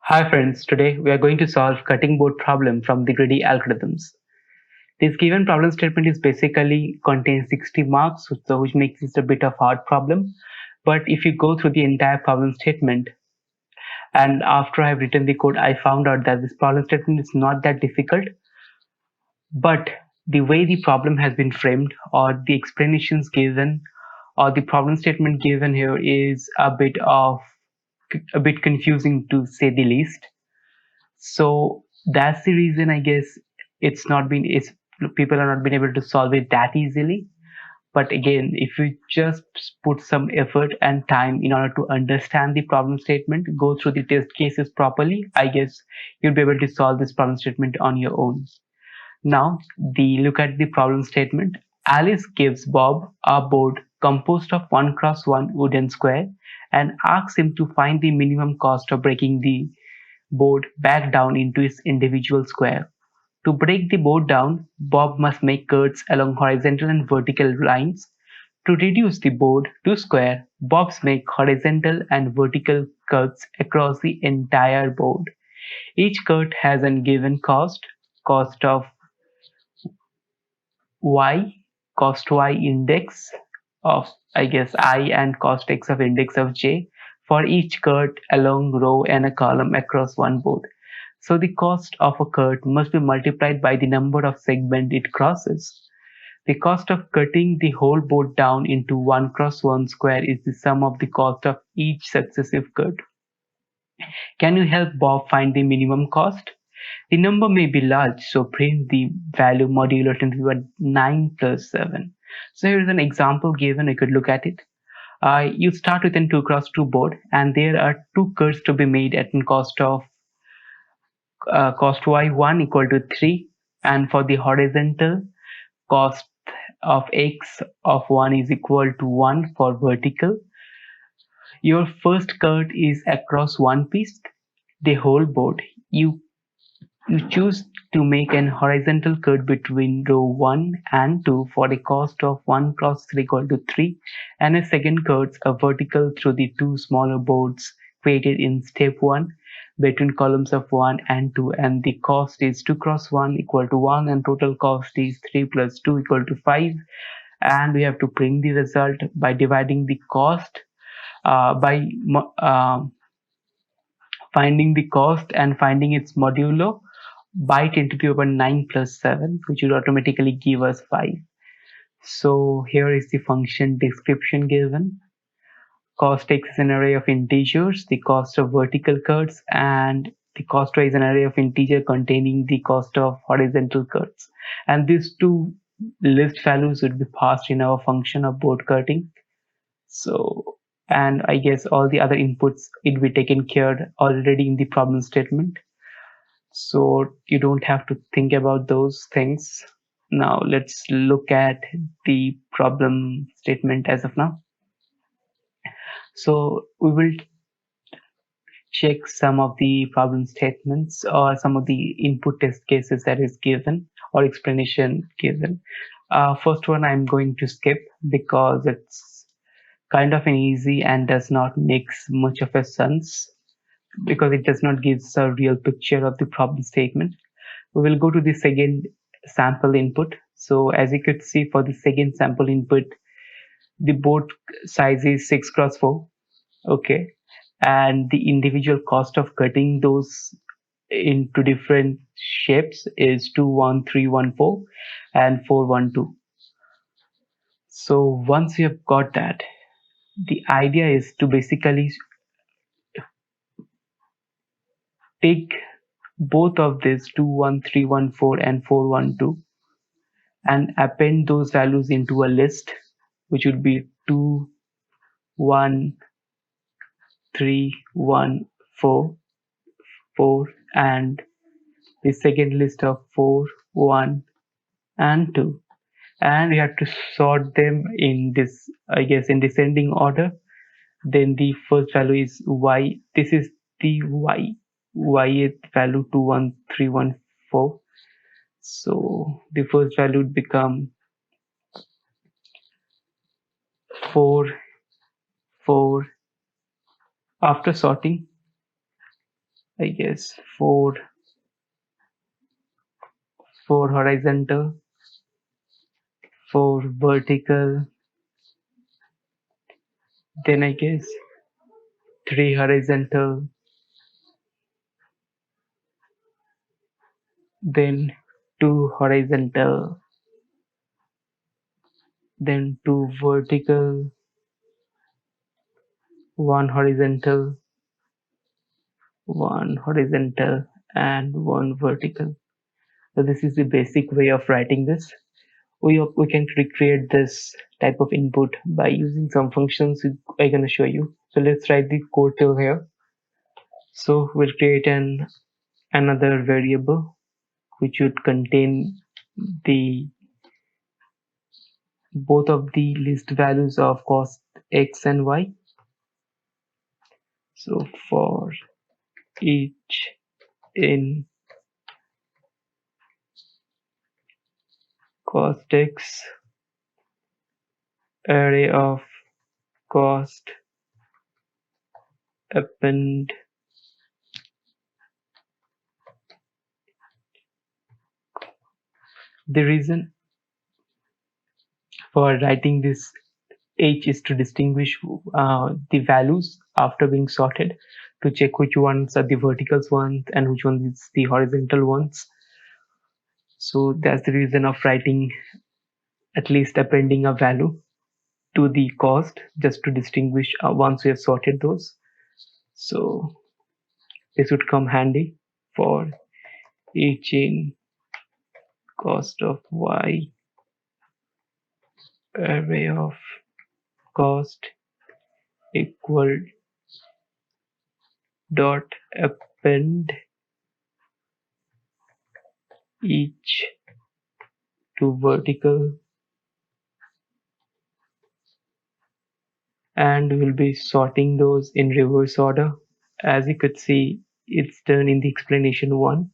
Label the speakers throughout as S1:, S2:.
S1: Hi friends, today we are going to solve cutting board problem from the greedy algorithms. This given problem statement is basically contains 60 marks, so which makes it a bit of hard problem. But if you go through the entire problem statement and after I have written the code, I found out that this problem statement is not that difficult, but the way the problem has been framed or the explanations given or the problem statement given here is a bit confusing to say the least. So that's the reason I guess it's people are not been able to solve it that easily. But again, if you just put some effort and time in order to understand the problem statement, go through the test cases properly, I guess you'll be able to solve this problem statement on your own. Now, the look at the problem statement. Alice gives Bob a board composed of 1 x 1 wooden square and asks him to find the minimum cost of breaking the board back down into its individual square. To break the board down, Bob must make cuts along horizontal and vertical lines. To reduce the board to square, Bobs make horizontal and vertical cuts across the entire board. Each cut has a given cost of y, cost y index of I guess I and cost x of index of j for each cut along row and a column across one board. So the cost of a cut must be multiplied by the number of segments it crosses. The cost of cutting the whole board down into 1 x 1 square is the sum of the cost of each successive cut. Can you help Bob find the minimum cost? The number may be large, so print the value modulo 9 plus 7. So here's an example given. You could look at it. You start with a 2 x 2 board, and there are two cuts to be made at a cost y1 equal to 3, and for the horizontal cost of x of 1 is equal to 1 for vertical. Your first cut is across one piece, the whole board. You choose to make an horizontal cut between row 1 and 2 for a cost of 1 x 3 equal to 3, and a second cuts a vertical through the two smaller boards created in step 1 between columns of 1 and 2, and the cost is 2 x 1 equal to 1 and total cost is 3 plus 2 equal to 5, and we have to print the result by dividing the cost by finding the cost and finding its modulo by 10 to the power 9 plus 7, which will automatically give us 5. So here is the function description given. Cost x is an array of integers, the cost of vertical cuts, and the cost y is an array of integer containing the cost of horizontal cuts. And these two list values would be passed in our function of board cutting. So, and I guess all the other inputs will be taken care already in the problem statement. So you don't have to think about those things. Now let's look at the problem statement as of now. So we will check some of the problem statements or some of the input test cases that is given or explanation given. First one I'm going to skip because it's kind of an easy and does not make much of a sense because it does not give us a real picture of the problem statement. We will go to the second sample input. So as you could see, for the second sample input, the board size is 6 x 4. Okay. And the individual cost of cutting those into different shapes is 21314 and 412. So once you have got that, the idea is to basically take both of these 21314 and 412 and append those values into a list, which would be 2 1 3 1 4 4 and the second list of 4 1 and 2, and we have to sort them in this, I guess, in descending order. Then the first value is y. This is the y value 21314. So the first value would become 4 4. After sorting, I guess four horizontal, four vertical, then I guess three horizontal, then two horizontal, then two vertical, one horizontal, one horizontal, and one vertical. So this is the basic way of writing this. We can recreate this type of input by using some functions I'm gonna show you. So let's write the code till here. So we'll create another variable which would contain the both of the list values of cost x and y. So for each in cost x, array of cost append the reason for writing this H is to distinguish the values after being sorted to check which ones are the vertical ones and which ones is the horizontal ones. So that's the reason of writing at least appending a value to the cost just to distinguish once we have sorted those. So this would come handy for each in cost of y, array of cost equal dot append each to vertical, and we'll be sorting those in reverse order. As you could see, it's done in the explanation one.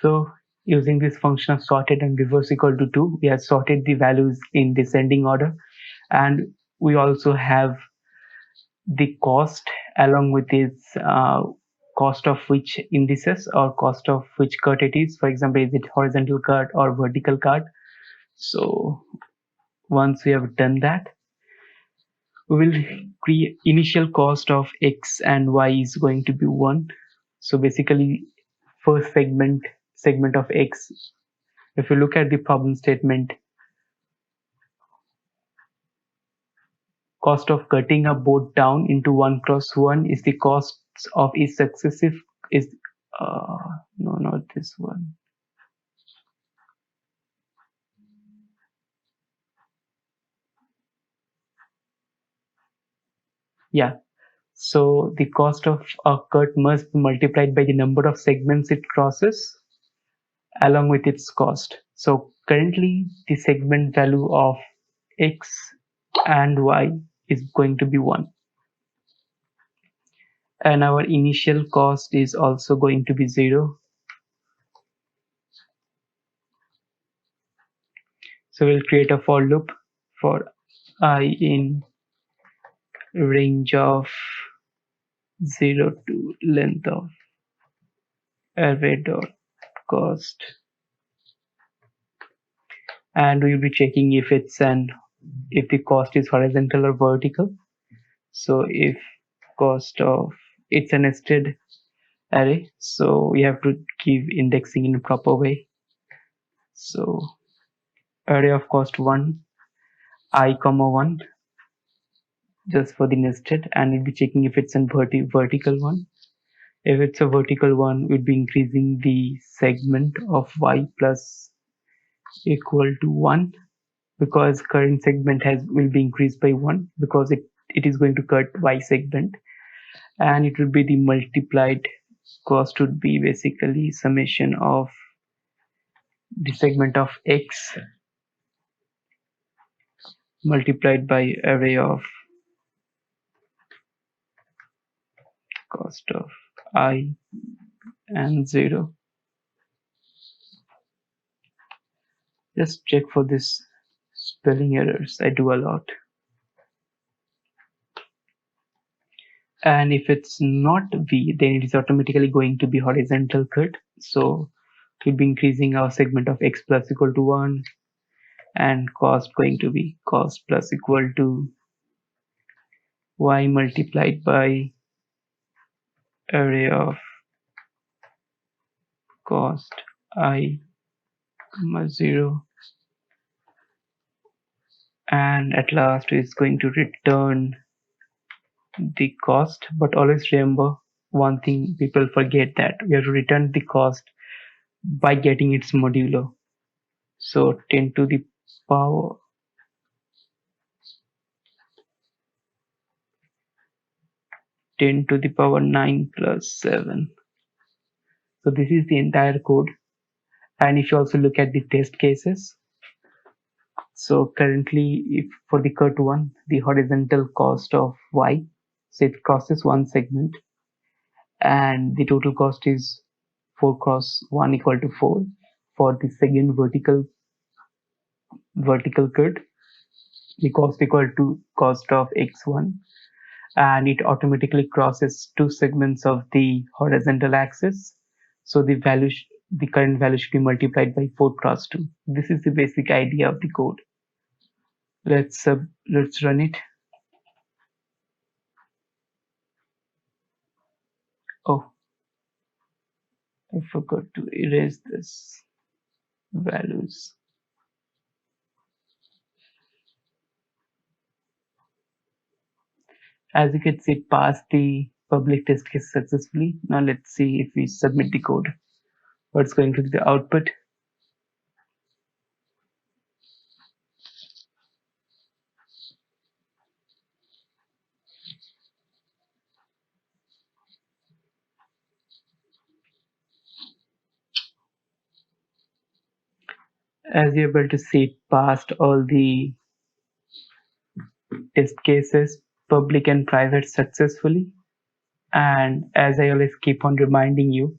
S1: So using this function of sorted and reverse equal to 2, we have sorted the values in descending order, and we also have the cost along with its cost of which indices or cost of which cut it is. For example, is it horizontal cut or vertical cut? So once we have done that, we will create initial cost of x and y is going to be 1. So basically first segment of x, if you look at the problem statement, cost of cutting a board down into 1 cross 1 is the costs of each successive is no, not this one. Yeah, so the cost of a cut must be multiplied by the number of segments it crosses along with its cost. So currently the segment value of x and y is going to be 1, and our initial cost is also going to be 0. So we'll create a for loop for I in range of 0 to length of array dot cost, and we'll be checking if the cost is horizontal or vertical. So if cost of, it's a nested array, so we have to give indexing in a proper way. So array of cost 1 I comma 1 just for the nested, and we'll be checking if it's a vertical one. If it's a vertical one, we'll be increasing the segment of y plus equal to 1, because current segment will be increased by 1 because it is going to cut y segment, and it will be the multiplied cost would be basically summation of the segment of x multiplied by array of cost of I and 0. Just check for this spelling errors. I do a lot. And if it's not V, then it is automatically going to be horizontal cut. So we'll be increasing our segment of x plus equal to 1, and cost going to be cost plus equal to y multiplied by array of cost I, 0, and at last it's going to return the cost. But always remember one thing, people forget, that we have to return the cost by getting its modulo. So 10 to the power 10 to the power 9 plus 7. So this is the entire code. And if you also look at the test cases, so currently if for the cut one, the horizontal cost of y, so it crosses one segment, and the total cost is 4 cross 1 equal to 4. For the second vertical cut, the cost equal to cost of x1, and it automatically crosses two segments of the horizontal axis. So the current value should be multiplied by 4 cross 2. This is the basic idea of the code. Let's run it. Oh, I forgot to erase this values. As you can see, it passed the public test case successfully. Now let's see if we submit the code. What's going to be the output? As you're able to see, it passed all the test cases, public and private, successfully. And as I always keep on reminding you,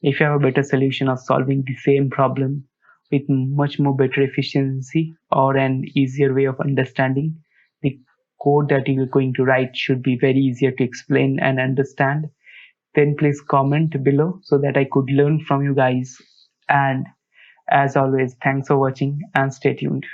S1: if you have a better solution of solving the same problem with much more better efficiency or an easier way of understanding, the code that you're going to write should be very easier to explain and understand, then please comment below so that I could learn from you guys. And as always, thanks for watching and stay tuned.